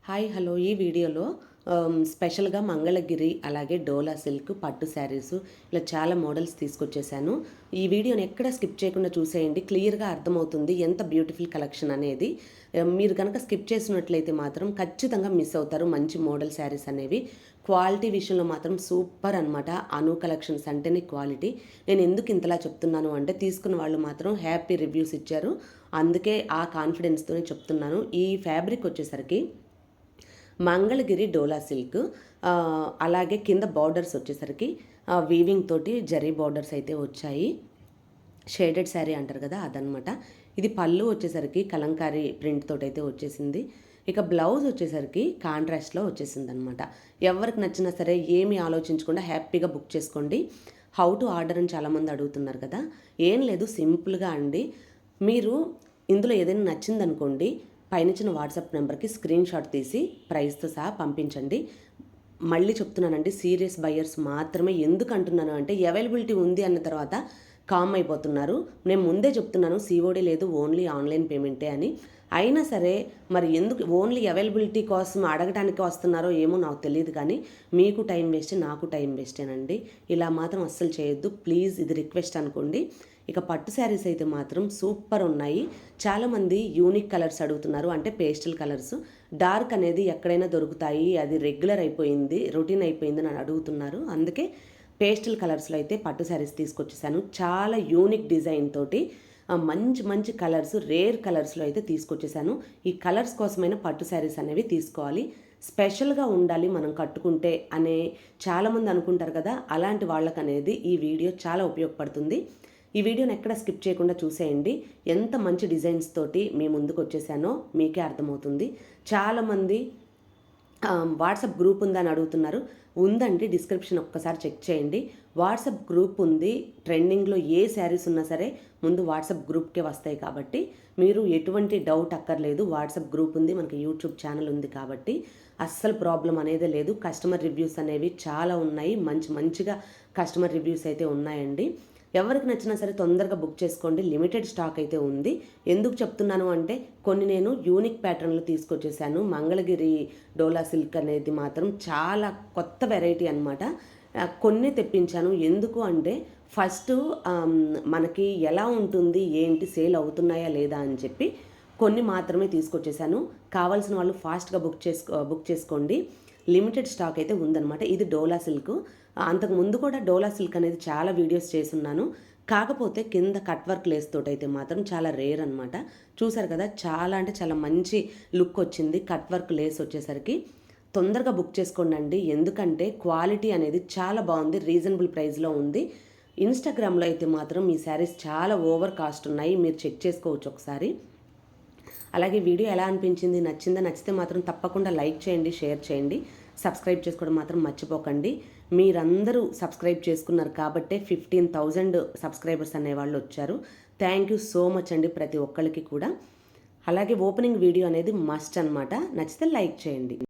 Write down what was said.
Hi hello ఈ వీడియోలో స్పెషల్గా మంగళగిరి అలాగే డోలా సిల్క్ పట్టు శారీస్ ఇలా చాలా మోడల్స్ తీసుకొచ్చేసాను. ఈ వీడియోని ఎక్కడ స్కిప్ చేయకుండా చూసేయండి, క్లియర్గా అర్థమవుతుంది ఎంత బ్యూటిఫుల్ కలెక్షన్ అనేది. మీరు కనుక స్కిప్ చేసినట్లయితే మాత్రం ఖచ్చితంగా మిస్ అవుతారు. మంచి మోడల్ శారీస్ అనేవి క్వాలిటీ విషయంలో మాత్రం సూపర్ అనమాట. అను కలెక్షన్స్ అంటేనే క్వాలిటీ. నేను ఎందుకు ఇంతలా చెప్తున్నాను అంటే తీసుకున్న వాళ్ళు మాత్రం హ్యాపీ రివ్యూస్ ఇచ్చారు, అందుకే ఆ కాన్ఫిడెన్స్తోనే చెప్తున్నాను. ఈ ఫ్యాబ్రిక్ వచ్చేసరికి మంగళగిరి డోలా సిల్క్, అలాగే కింద బార్డర్స్ వచ్చేసరికి వీవింగ్ తోటి జరీ బార్డర్స్ అయితే వచ్చాయి. షేడెడ్ శారీ అంటారు కదా అదనమాట. ఇది పళ్ళు వచ్చేసరికి కలంకారీ ప్రింట్ తోటి అయితే వచ్చేసింది. ఇక బ్లౌజ్ వచ్చేసరికి కాంట్రాస్ట్లో వచ్చేసింది అనమాట. ఎవరికి నచ్చినా సరే ఏమీ ఆలోచించకుండా హ్యాపీగా బుక్ చేసుకోండి. హౌ టు ఆర్డర్ అని చాలామంది అడుగుతున్నారు కదా. ఏం లేదు, సింపుల్గా అండి. మీరు ఇందులో ఏదైనా నచ్చిందనుకోండి, పైనిచ్చిన వాట్సాప్ నెంబర్కి స్క్రీన్ షాట్ తీసి ప్రైస్తో సహా పంపించండి. మళ్ళీ చెప్తున్నానండి, సీరియస్ బయ్యర్స్ మాత్రమే. ఎందుకు అంటున్నాను అంటే అవైలబిలిటీ ఉంది అన్న తర్వాత కామ్ అయిపోతున్నారు. నేను ముందే చెప్తున్నాను సిఓడి లేదు, ఓన్లీ ఆన్లైన్ పేమెంటే అని. అయినా సరే మరి ఎందుకు ఓన్లీ అవైలబిలిటీ కోసం అడగడానికి వస్తున్నారో ఏమో నాకు తెలియదు, కానీ మీకు టైం వేస్ట్, నాకు టైం వేస్టేనండి. ఇలా మాత్రం అస్సలు చేయొద్దు ప్లీజ్, ఇది రిక్వెస్ట్ అనుకోండి. ఇక పట్టు శారీస్ అయితే మాత్రం సూపర్ ఉన్నాయి. చాలామంది యూనిక్ కలర్స్ అడుగుతున్నారు, అంటే పేస్టల్ కలర్స్. డార్క్ అనేది ఎక్కడైనా దొరుకుతాయి, అది రెగ్యులర్ అయిపోయింది, రొటీన్ అయిపోయింది అని అడుగుతున్నారు. అందుకే పేస్టల్ కలర్స్లో అయితే పట్టు శారీస్ తీసుకొచ్చేసాను. చాలా యూనిక్ డిజైన్ తోటి మంచి మంచి కలర్స్, రేర్ కలర్స్లో అయితే తీసుకొచ్చేసాను. ఈ కలర్స్ కోసమైన పట్టు శారీస్ అనేవి తీసుకోవాలి, స్పెషల్గా ఉండాలి మనం కట్టుకుంటే అనే చాలామంది అనుకుంటారు కదా. అలాంటి వాళ్ళకనేది ఈ వీడియో చాలా ఉపయోగపడుతుంది. ఈ వీడియోని ఎక్కడ స్కిప్ చేయకుండా చూసేయండి. ఎంత మంచి డిజైన్స్ తోటి మీ ముందుకు వచ్చేసానో మీకే అర్థమవుతుంది. చాలామంది వాట్సాప్ గ్రూప్ ఉందని అడుగుతున్నారు. ఉందండి, డిస్క్రిప్షన్ ఒక్కసారి చెక్ చేయండి. వాట్సాప్ గ్రూప్ ఉంది. ట్రెండింగ్లో ఏ శారీస్ ఉన్నా సరే ముందు వాట్సాప్ గ్రూప్కే వస్తాయి కాబట్టి మీరు ఎటువంటి డౌట్ అక్కర్లేదు. వాట్సాప్ గ్రూప్ ఉంది, మనకి యూట్యూబ్ ఛానల్ ఉంది కాబట్టి అస్సలు ప్రాబ్లం అనేది లేదు. కస్టమర్ రివ్యూస్ అనేవి చాలా ఉన్నాయి, మంచిగా కస్టమర్ రివ్యూస్ అయితే ఉన్నాయండి. ఎవరికి నచ్చినా సరే తొందరగా బుక్ చేసుకోండి. లిమిటెడ్ స్టాక్ అయితే ఉంది. ఎందుకు చెప్తున్నాను అంటే కొన్ని నేను యూనిక్ ప్యాటర్న్లు తీసుకొచ్చేసాను. మంగళగిరి డోలా సిల్క్ అనేది మాత్రం చాలా కొత్త వెరైటీ అనమాట. కొన్ని తెప్పించాను. ఎందుకు అంటే ఫస్ట్ మనకి ఎలా ఉంటుంది, ఏంటి, సేల్ అవుతున్నాయా లేదా అని చెప్పి కొన్ని మాత్రమే తీసుకొచ్చేసాను. కావాల్సిన వాళ్ళు ఫాస్ట్గా బుక్ చేసుకోండి. లిమిటెడ్ స్టాక్ అయితే ఉందన్నమాట. ఇది డోలా సిల్క్. అంతకు ముందు కూడా డోలా సిల్క్ అనేది చాలా వీడియోస్ చేస్తున్నాను. కాకపోతే కింద కట్ వర్క్ లేస్ తోటి అయితే మాత్రం చాలా రేర్ అనమాట. చూసారు కదా, చాలా అంటే చాలా మంచి లుక్ వచ్చింది కట్ వర్క్ లేస్ వచ్చేసరికి. తొందరగా బుక్ చేసుకోండి, ఎందుకంటే క్వాలిటీ అనేది చాలా బాగుంది, రీజనబుల్ ప్రైస్లో ఉంది. ఇన్స్టాగ్రామ్లో అయితే మాత్రం ఈ శారీస్ చాలా ఓవర్ కాస్ట్ ఉన్నాయి, మీరు చెక్ చేసుకోవచ్చు ఒకసారి. అలాగే వీడియో ఎలా అనిపించింది, నచ్చితే మాత్రం తప్పకుండా లైక్ చేయండి, షేర్ చేయండి, సబ్స్క్రైబ్ చేసుకోవడం మాత్రం మర్చిపోకండి. మీరందరూ సబ్స్క్రైబ్ చేసుకున్నారు కాబట్టే 15,000 సబ్స్క్రైబర్స్ అనేవాళ్ళు వచ్చారు. థ్యాంక్ యూ సో మచ్ అండి ప్రతి ఒక్కరికి కూడా. అలాగే ఓపెనింగ్ వీడియో అనేది మస్ట్ అనమాట. నచ్చితే లైక్ చేయండి.